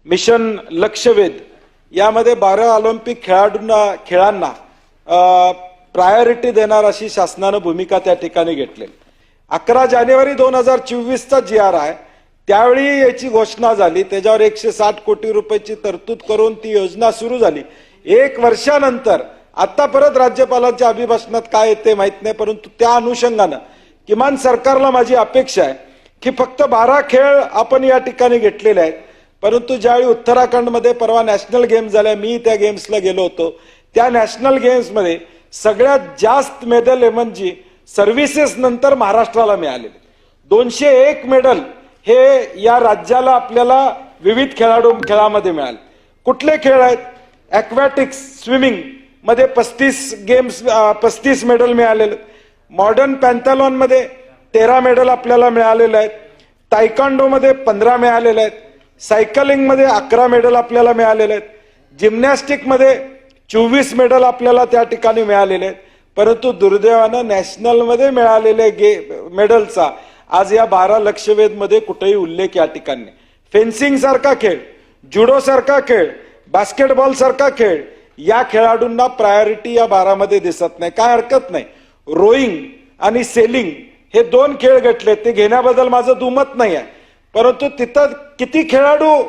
Mission लक्षवेध यामध्ये 12 Olympic खेळांना priority देणार अशी शासनाने भूमिका त्या ठिकाणी घेतली। 11 जानेवारी 2024 चा GR आहे, त्यावेळी याची घोषणा झाली, त्याच्यावर 160 कोटी रुपयाची तरतूद करून ती योजना सुरू झाली। 1 वर्षानंतर आता परत राज्यपालांच्या अभिभाषणात काय येते माहित नाही, परंतु त्या अनुषंगाने किमान सरकारला माझी अपेक्षा आहे की फक्त 12 खेळ आपण या ठिकाणी घेतलेले आहेत, परंतु ज्यावेळी उत्तराखंडमध्ये परवा नॅशनल गेम्स झाल्या, मी त्या गेम्सला गेलो होतो, त्या नॅशनल गेम्समध्ये सगळ्यात जास्त मेडल MNG सर्व्हिसेस नंतर महाराष्ट्राला मिळाले। 201 मेडल हे या राज्याला आपल्याला विविध खेळामध्ये मिळाले। कुठले खेळ आहेत? ॲक्वॅटिक्स, स्विमिंग मध्ये 35 मेडल मिळालेले, मॉडर्न पॅन्थॅलॉन मध्ये 13 मेडल आपल्याला मिळालेले आहेत, तायकांडो मध्ये 15 मिळालेले आहेत, सायकलिंग मध्ये 11 मेडल आपल्याला मिळालेले आहेत, जिम्नॅस्टिक मध्ये 24 मेडल आपल्याला त्या ठिकाणी मिळालेले आहेत। परंतु दुर्दैवानं नॅशनल मध्ये मिळालेले मेडलचा आज या 12 लक्षवेध मध्ये कुठेही उल्लेख या ठिकाणी नाही। फेन्सिंग सारखा खेळ, जुडो सारखा खेळ, बास्केटबॉल सारखा खेळ, या खेळाडूंना प्रायोरिटी या 12 मध्ये दिसत नाही। काय हरकत नाही, रोईंग आणि सेलिंग हे 2 खेळ घेतले, ते घेण्याबद्दल माझं दुमत नाही आहे, परंतु तिथं किती खेळाडू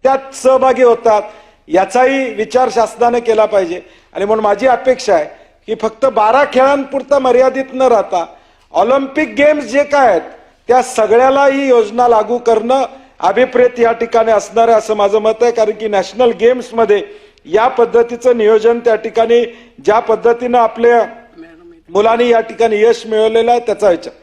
त्यात सहभागी होतात याचाही विचार शासनाने केला पाहिजे। आणि म्हणून माझी अपेक्षा आहे की फक्त 12 खेळांपुरता मर्यादित न राहता ऑलिम्पिक गेम्स जे काय आहेत त्या सगळ्याला ही योजना लागू करणं अभिप्रेत या ठिकाणी असणार आहे असं माझं मत आहे। कारण की नॅशनल गेम्स मध्ये या पद्धतीचं नियोजन त्या ठिकाणी ज्या पद्धतीनं आपल्या मुलांनी या ठिकाणी यश मिळवलेलं आहे त्याचा विचार